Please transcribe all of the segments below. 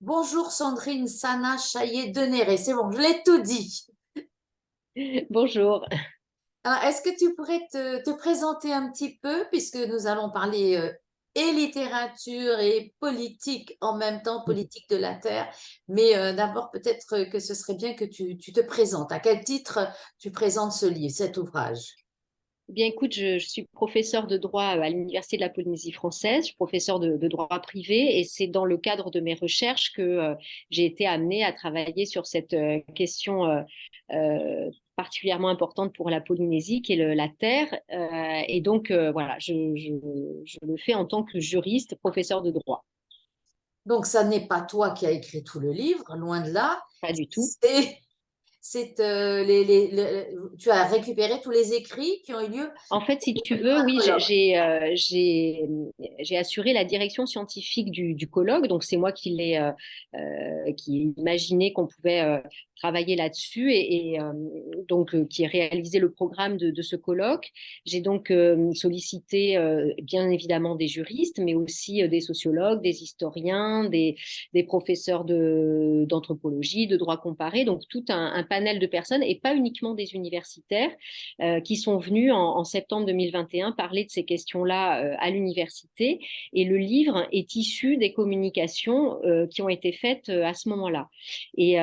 Bonjour Sandrine Sana Chaillet-Denéré, c'est bon, je l'ai tout dit. Bonjour. Alors, est-ce que tu pourrais te présenter un petit peu, puisque nous allons parler et littérature et politique en même temps, politique de la Terre, mais d'abord peut-être que ce serait bien que tu te présentes. À quel titre tu présentes ce livre, cet ouvrage? Eh bien, écoute, je suis professeure de droit à l'Université de la Polynésie française. Je suis professeure de droit privé et c'est dans le cadre de mes recherches que j'ai été amenée à travailler sur cette question particulièrement importante pour la Polynésie, qui est la terre. Et donc, voilà, je le fais en tant que juriste, professeur de droit. Donc, ça n'est pas toi qui as écrit tout le livre, loin de là. Pas du tout. C'est, tu as récupéré tous les écrits qui ont eu lieu. En fait, si tu veux, Un oui, colloque. j'ai assuré la direction scientifique du colloque. Donc, c'est moi qui ai imaginé qu'on pouvait travailler là-dessus et qui ai réalisé le programme de ce colloque. J'ai donc sollicité bien évidemment des juristes, mais aussi des sociologues, des historiens, des professeurs d'anthropologie, de droit comparé, donc tout un panel de personnes et pas uniquement des universitaires qui sont venus en septembre 2021 parler de ces questions-là à l'université. Et le livre est issu des communications qui ont été faites à ce moment-là. Et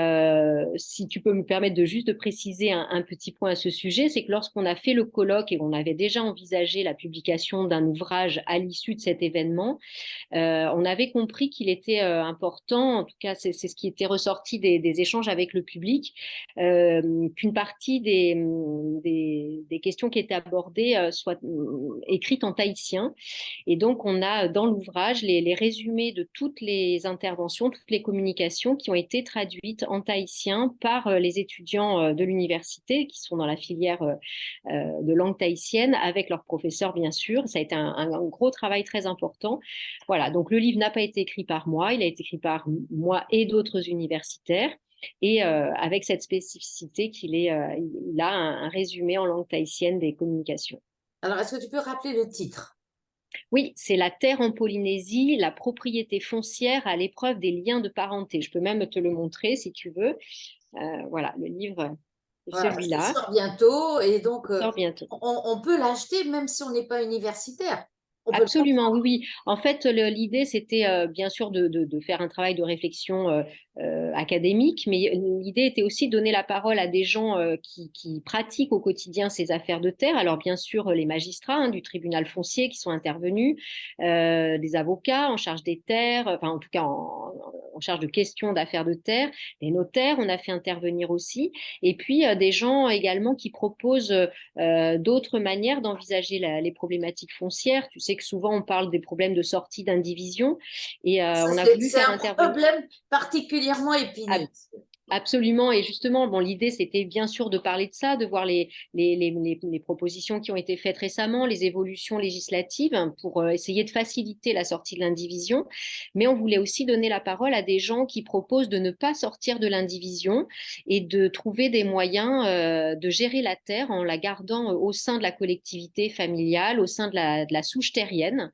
si tu peux me permettre de juste de préciser un petit point à ce sujet, c'est que lorsqu'on a fait le colloque et on avait déjà envisagé la publication d'un ouvrage à l'issue de cet événement, on avait compris qu'il était important, en tout cas c'est ce qui était ressorti des échanges avec le public, qu'une partie des questions qui étaient abordées soient écrites en tahitien. Et donc on a dans l'ouvrage les résumés de toutes les interventions, toutes les communications qui ont été traduites en tahitien par les étudiants de l'université qui sont dans la filière de langue tahitienne avec leurs professeurs bien sûr. Ça a été un gros travail très important. Voilà, donc le livre n'a pas été écrit par moi, il a été écrit par moi et d'autres universitaires. Et avec cette spécificité il a un résumé en langue tahitienne des communications. Alors, est-ce que tu peux rappeler le titre? Oui, c'est la terre en Polynésie, la propriété foncière à l'épreuve des liens de parenté. Je peux même te le montrer si tu veux. Voilà, le livre est Voilà, parce qu'il celui-là. sort bientôt et donc Il sort bientôt. on peut l'acheter même si on n'est pas universitaire. On peut le Absolument, oui, oui. En fait, l'idée, c'était bien sûr de faire un travail de réflexion académique, mais l'idée était aussi de donner la parole à des gens qui pratiquent au quotidien ces affaires de terre. Alors, bien sûr, les magistrats du tribunal foncier qui sont intervenus, des avocats en charge des terres, enfin, en tout cas, en charge de questions d'affaires de terre, les notaires, on a fait intervenir aussi, et puis des gens également qui proposent d'autres manières d'envisager les problématiques foncières. Tu sais que souvent on parle des problèmes de sortie d'indivision et Ça, on a voulu c'est faire un intervenir. problème particulièrement épineux. Absolument. Et justement, bon, l'idée, c'était bien sûr de parler de ça, de voir les propositions qui ont été faites récemment, les évolutions législatives pour essayer de faciliter la sortie de l'indivision. Mais on voulait aussi donner la parole à des gens qui proposent de ne pas sortir de l'indivision et de trouver des moyens de gérer la terre en la gardant au sein de la collectivité familiale, au sein de la souche terrienne,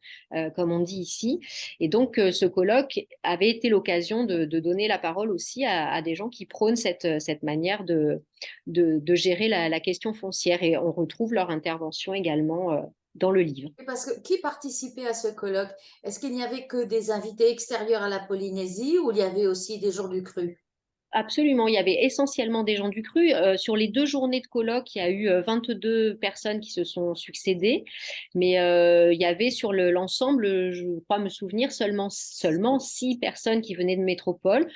comme on dit ici. Et donc, ce colloque avait été l'occasion de donner la parole aussi à des gens qui prônent cette manière de gérer la question foncière. Et on retrouve leur intervention également dans le livre. Parce que qui participait à ce colloque? Est-ce qu'il n'y avait que des invités extérieurs à la Polynésie ou il y avait aussi des gens du cru? Absolument, il y avait essentiellement des gens du cru. Sur les 2 journées de colloque, il y a eu 22 personnes qui se sont succédées, mais il y avait sur l'ensemble, je crois me souvenir, seulement 6 personnes qui venaient de métropole.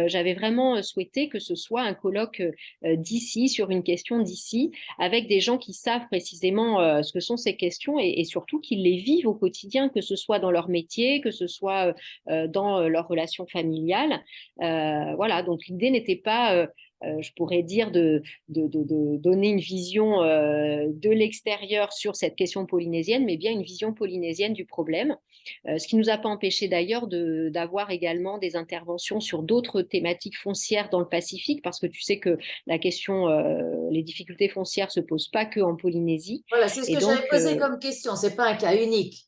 J'avais vraiment souhaité que ce soit un colloque d'ici, sur une question d'ici, avec des gens qui savent précisément ce que sont ces questions et surtout qui les vivent au quotidien, que ce soit dans leur métier, que ce soit dans leurs relations familiales. Voilà, donc l'idée n'était pas, je pourrais dire, de donner une vision de l'extérieur sur cette question polynésienne, mais bien une vision polynésienne du problème. Ce qui ne nous a pas empêché d'ailleurs d'avoir également des interventions sur d'autres thématiques foncières dans le Pacifique, parce que tu sais que la question, les difficultés foncières se posent pas que en Polynésie. Voilà, c'est ce Et que j'avais donc, posé comme question. C'est pas un cas unique.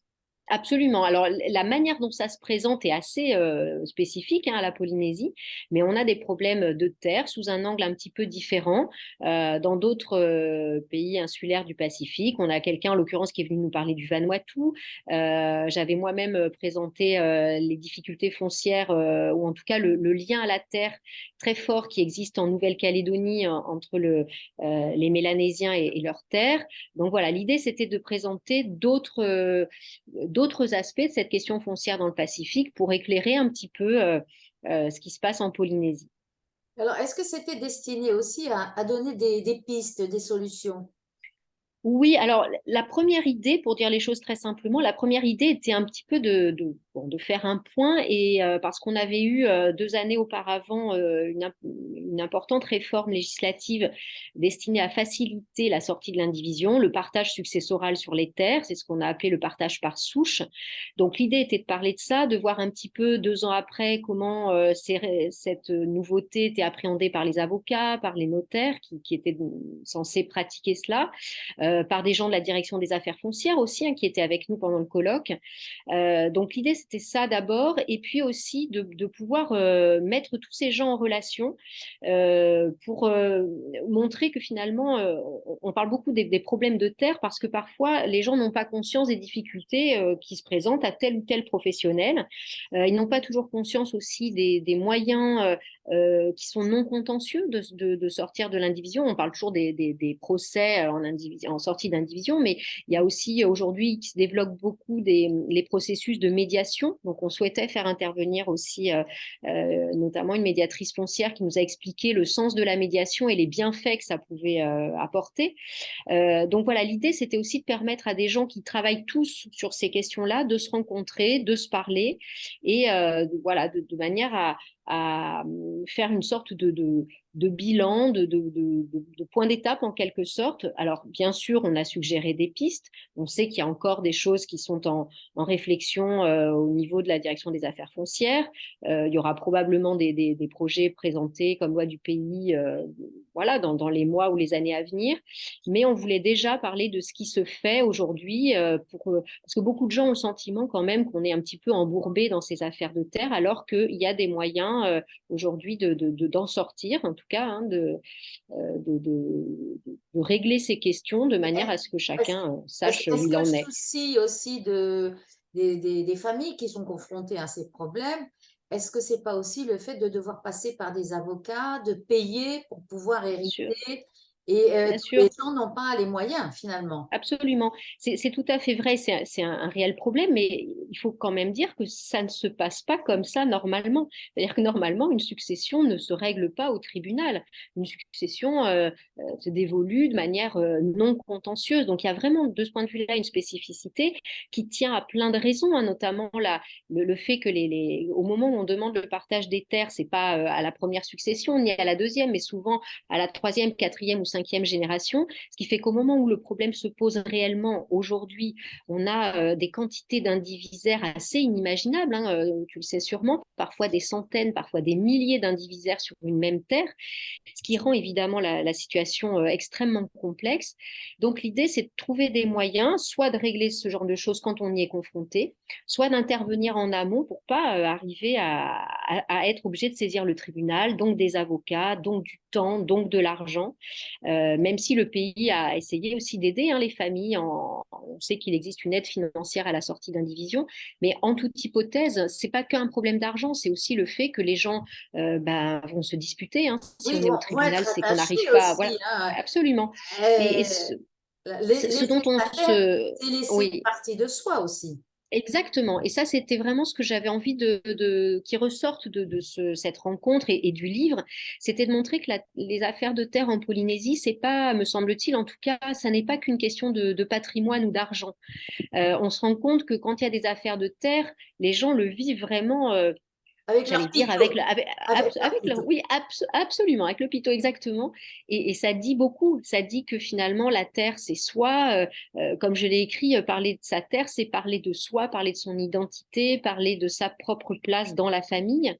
Absolument. Alors, la manière dont ça se présente est assez spécifique, hein, à la Polynésie, mais on a des problèmes de terre sous un angle un petit peu différent. Dans d'autres pays insulaires du Pacifique, on a quelqu'un, en l'occurrence, qui est venu nous parler du Vanuatu. J'avais moi-même présenté les difficultés foncières, ou en tout cas le lien à la terre très fort qui existe en Nouvelle-Calédonie entre les Mélanésiens et leurs terres. Donc voilà, l'idée, c'était de présenter d'autres aspects de cette question foncière dans le Pacifique pour éclairer un petit peu ce qui se passe en Polynésie. Alors, est-ce que c'était destiné aussi à donner des pistes, des solutions? Oui, alors la première idée, pour dire les choses très simplement, la première idée était un petit peu de faire un point et parce qu'on avait eu 2 années auparavant une importante réforme législative destinée à faciliter la sortie de l'indivision, le partage successoral sur les terres, c'est ce qu'on a appelé le partage par souche. Donc l'idée était de parler de ça, de voir un petit peu 2 ans après comment cette nouveauté était appréhendée par les avocats, par les notaires qui étaient censés pratiquer cela, par des gens de la direction des affaires foncières aussi, hein, qui étaient avec nous pendant le colloque. Donc l'idée, c'était ça d'abord, et puis aussi de pouvoir mettre tous ces gens en relation pour montrer que finalement, on parle beaucoup des problèmes de terre parce que parfois, les gens n'ont pas conscience des difficultés qui se présentent à tel ou tel professionnel. Ils n'ont pas toujours conscience aussi des moyens qui sont non contentieux de sortir de l'indivision. On parle toujours des procès en sortie d'indivision, mais il y a aussi aujourd'hui qui se développent beaucoup les processus de médiation. Donc, on souhaitait faire intervenir aussi notamment une médiatrice foncière qui nous a expliqué le sens de la médiation et les bienfaits que ça pouvait apporter. Donc voilà, l'idée, c'était aussi de permettre à des gens qui travaillent tous sur ces questions-là de se rencontrer, de se parler et voilà, de manière à faire une sorte de bilan, de point d'étape en quelque sorte. Alors, bien sûr, on a suggéré des pistes. On sait qu'il y a encore des choses qui sont en réflexion au niveau de la direction des affaires foncières. Il y aura probablement des projets présentés comme loi du pays voilà, dans les mois ou les années à venir. Mais on voulait déjà parler de ce qui se fait aujourd'hui parce que beaucoup de gens ont le sentiment quand même qu'on est un petit peu embourbé dans ces affaires de terre alors qu'il y a des moyens aujourd'hui d'en sortir, en tout cas, hein, de régler ces questions de manière à ce que Est-ce chacun est-ce sache est-ce où il que le en est. souci aussi des familles qui sont confrontées à ces problèmes, est-ce que c'est pas aussi le fait de devoir passer par des avocats, de payer pour pouvoir Bien sûr, hériter et bien tous les sûr. gens n'ont pas les moyens finalement? Absolument. C'est tout à fait vrai, c'est un réel problème, mais il faut quand même dire que ça ne se passe pas comme ça normalement. C'est-à-dire que normalement, une succession ne se règle pas au tribunal. Une succession se dévolue de manière non contentieuse. Donc il y a vraiment, de ce point de vue-là, une spécificité qui tient à plein de raisons, hein, notamment le fait que au moment où on demande le partage des terres, c'est pas à la première succession ni à la deuxième, mais souvent à la troisième, quatrième ou cinquième génération. Ce qui fait qu'au moment où le problème se pose réellement, aujourd'hui, on a des quantités d'indivisaires assez inimaginables, hein, tu le sais sûrement, parfois des centaines, parfois des milliers d'indivisaires sur une même terre, ce qui rend évidemment la situation extrêmement complexe. Donc l'idée, c'est de trouver des moyens, soit de régler ce genre de choses quand on y est confronté, soit d'intervenir en amont pour pas arriver à être obligé de saisir le tribunal, donc des avocats, donc du temps, donc de l'argent, même si le pays a essayé aussi d'aider, hein, les familles. On sait qu'il existe une aide financière à la sortie d'indivision, mais en toute hypothèse, c'est pas qu'un problème d'argent, c'est aussi le fait que les gens vont se disputer, hein. Si Oui, on est au vont tribunal, être c'est qu'on n'arrive attachés pas. Voilà, aussi, hein. absolument. Et Heu, les ce dont on célibataires, se. c'est laisser une Oui, partie de soi aussi. exactement. Et ça, c'était vraiment ce que j'avais envie qui ressorte cette rencontre et du livre. C'était de montrer que les affaires de terre en Polynésie, c'est pas, me semble-t-il, en tout cas, ça n'est pas qu'une question de patrimoine ou d'argent. On se rend compte que quand il y a des affaires de terre, les gens le vivent vraiment, Avec j'allais leur dire, avec, pito, avec leur pito. oui, absolument, avec le pito exactement. Et ça dit beaucoup. Ça dit que finalement, la terre, c'est soi. Comme je l'ai écrit, parler de sa terre, c'est parler de soi, parler de son identité, parler de sa propre place dans la famille.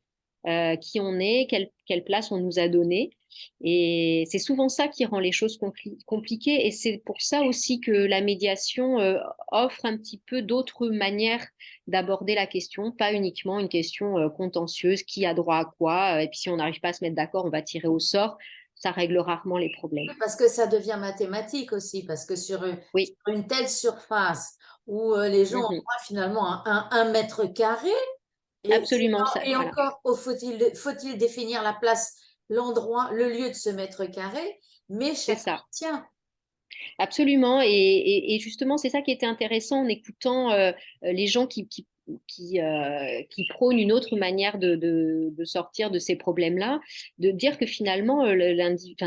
qui on est, quelle place on nous a donnée. Et c'est souvent ça qui rend les choses compliquées. Et c'est pour ça aussi que la médiation offre un petit peu d'autres manières d'aborder la question, pas uniquement une question contentieuse, qui a droit à quoi, et puis si on n'arrive pas à se mettre d'accord, on va tirer au sort. Ça règle rarement les problèmes. Oui, parce que ça devient mathématique aussi, parce que sur Oui, une telle surface où les gens ont mhm. droit finalement à un mètre carré, Absolument, ça, et voilà, encore faut-il définir la place, l'endroit, le lieu de ce mètre carré, mais c'est chacun ça. y tient. Absolument. Et justement, c'est ça qui était intéressant en écoutant les gens qui prônent une autre manière de sortir de ces problèmes-là, de dire que finalement,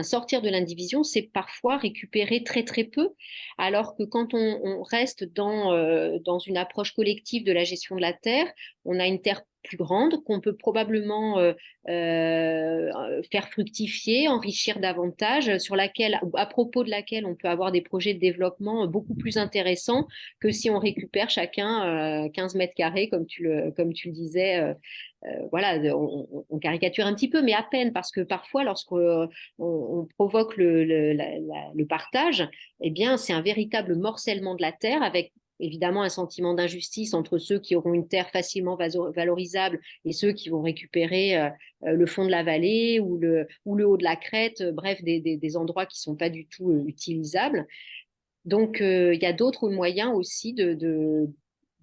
sortir de l'indivision, c'est parfois récupérer très, très peu, alors que quand on reste dans une approche collective de la gestion de la Terre, on a une Terre plus grande qu'on peut probablement faire fructifier, enrichir davantage, sur laquelle, à propos de laquelle on peut avoir des projets de développement beaucoup plus intéressants que si on récupère chacun 15 mètres carrés, comme tu le disais. Voilà, on caricature un petit peu, mais à peine, parce que parfois, lorsqu'on provoque le partage, eh bien, c'est un véritable morcellement de la terre avec évidemment un sentiment d'injustice entre ceux qui auront une terre facilement valorisable et ceux qui vont récupérer le fond de la vallée ou le haut de la crête, bref, des endroits qui ne sont pas du tout utilisables. Donc, il y a d'autres moyens aussi de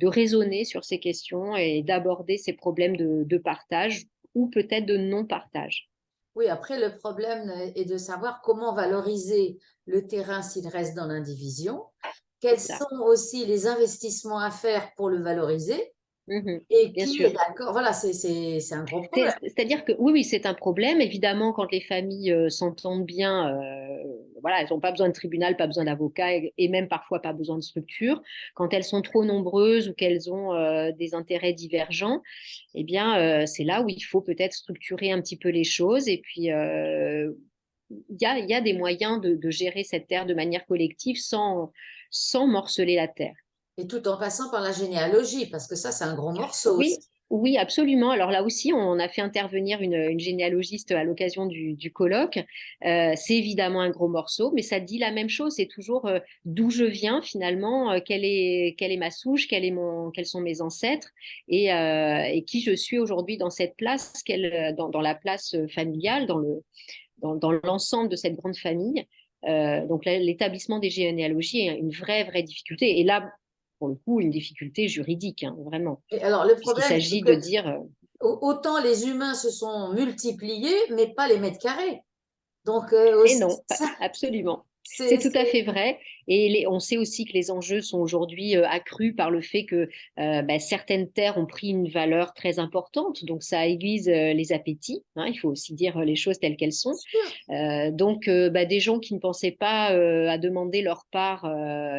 raisonner sur ces questions et d'aborder ces problèmes de partage ou peut-être de non-partage. Oui, après, le problème est de savoir comment valoriser le terrain s'il reste dans l'indivision, C'est quels ça. sont aussi les investissements à faire pour le valoriser Mhm. et Bien qui est sûr. d'accord. Voilà, c'est un gros problème. C'est-à-dire que oui, oui, c'est un problème. Évidemment, quand les familles s'entendent bien, voilà, elles n'ont pas besoin de tribunal, pas besoin d'avocat et même parfois pas besoin de structure. Quand elles sont trop nombreuses ou qu'elles ont des intérêts divergents, eh bien, c'est là où il faut peut-être structurer un petit peu les choses. Et puis, il y a des moyens de gérer cette terre de manière collective sans morceler la terre. Et tout en passant par la généalogie, parce que ça, c'est un gros morceau Oui, aussi. oui, absolument. Alors là aussi, on a fait intervenir une généalogiste à l'occasion du colloque. C'est évidemment un gros morceau, mais ça dit la même chose. C'est toujours d'où je viens finalement, quelle est ma souche, quels sont mes ancêtres et qui je suis aujourd'hui dans cette place, dans la place familiale, dans l'ensemble de cette grande famille. Donc l'établissement des généalogies est une vraie difficulté. Et là, pour le coup, une difficulté juridique, hein, vraiment, Et alors, le puisqu'il problème, c'est s'agit que de dire, autant les humains se sont multipliés, mais pas les mètres carrés. Donc, et aussi, non, ça, absolument. C'est c'est, tout à fait vrai. Et on sait aussi que les enjeux sont aujourd'hui accrus par le fait que certaines terres ont pris une valeur très importante. Donc, ça aiguise les appétits, hein. Il faut aussi dire les choses telles qu'elles sont. sûr. Donc, des gens qui ne pensaient pas à demander leur part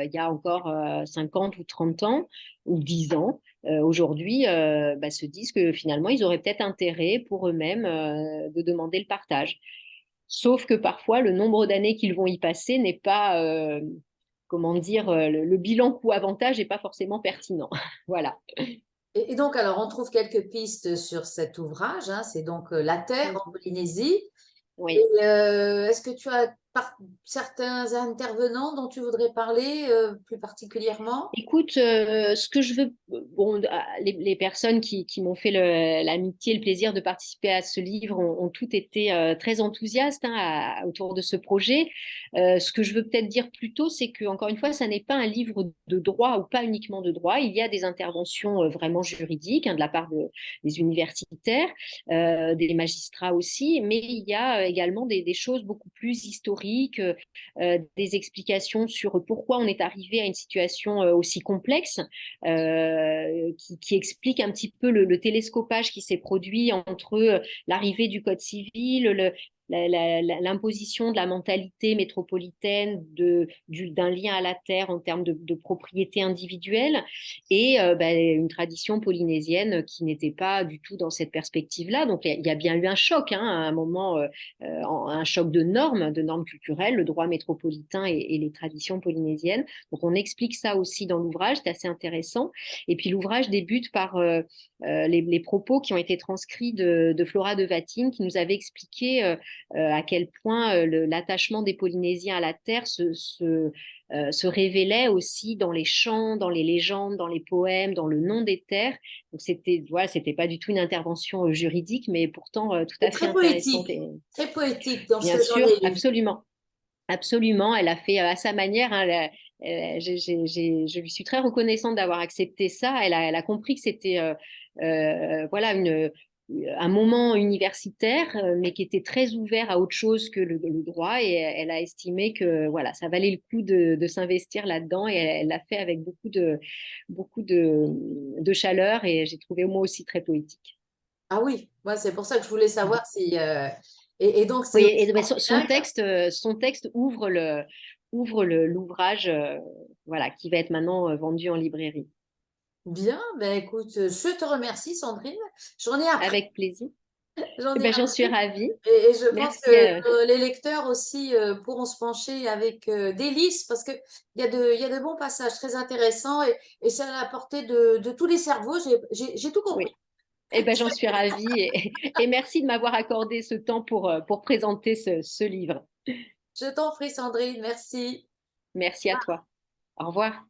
il y a encore 50 ou 30 ans ou 10 ans, aujourd'hui se disent que finalement, ils auraient peut-être intérêt pour eux-mêmes de demander le partage. Sauf que parfois, le nombre d'années qu'ils vont y passer n'est pas, comment dire, le bilan coût-avantage n'est pas forcément pertinent. Voilà. Et donc, alors, on trouve quelques pistes sur cet ouvrage, hein. C'est donc La Terre en Mhm. Polynésie. Et Oui. est-ce que tu as certains intervenants dont tu voudrais parler plus particulièrement? Écoute, ce que je veux, bon, les personnes qui m'ont fait l'amitié, le plaisir de participer à ce livre ont toutes été très enthousiastes hein, autour de ce projet. Ce que je veux peut-être dire plus tôt, c'est que encore une fois, ça n'est pas un livre de droit ou pas uniquement de droit. Il y a des interventions vraiment juridiques hein, de la part des universitaires, des magistrats aussi, mais il y a également des choses beaucoup plus historiques. Des explications sur pourquoi on est arrivé à une situation aussi complexe, qui explique un petit peu le télescopage qui s'est produit entre l'arrivée du Code civil, l'imposition de la mentalité métropolitaine, d'un lien à la terre en termes de propriété individuelle, et une tradition polynésienne qui n'était pas du tout dans cette perspective-là. Donc il y a bien eu un choc, hein, à un moment, un choc de normes culturelles, le droit métropolitain et les traditions polynésiennes. Donc on explique ça aussi dans l'ouvrage, c'est assez intéressant. Et puis l'ouvrage débute par les propos qui ont été transcrits de Flora de Vatine, qui nous avait expliqué à quel point l'attachement des Polynésiens à la terre se révélait aussi dans les chants, dans les légendes, dans les poèmes, dans le nom des terres. Donc c'était pas du tout une intervention juridique, mais pourtant tout C'est à fait intéressante. Et, très poétique dans ce bien que j'en sûr, ai lu. absolument. Absolument, elle a fait à sa manière, hein, je lui suis très reconnaissante d'avoir accepté ça. Elle a compris que c'était voilà un moment universitaire, mais qui était très ouvert à autre chose que le droit. Et elle a estimé que voilà, ça valait le coup de s'investir là-dedans. Et elle l'a fait avec beaucoup de chaleur. Et j'ai trouvé moi aussi très poétique. Ah oui, moi c'est pour ça que je voulais savoir si et donc c'est Oui, aussi en bilingue. son texte ouvre l'ouvrage, voilà, qui va être maintenant vendu en librairie. Bien, ben écoute, je te remercie Sandrine. J'en ai appris, Avec plaisir. j'en Eh ai ben, j'en suis appris. ravie. Et je pense Merci. que les lecteurs aussi pourront se pencher avec délice parce que il y a de bons passages très intéressants et c'est à la portée de tous les cerveaux. J'ai tout compris. Oui. Eh ben, j'en suis ravie et merci de m'avoir accordé ce temps pour présenter ce livre. Je t'en prie Sandrine, merci. Merci à toi. Au revoir.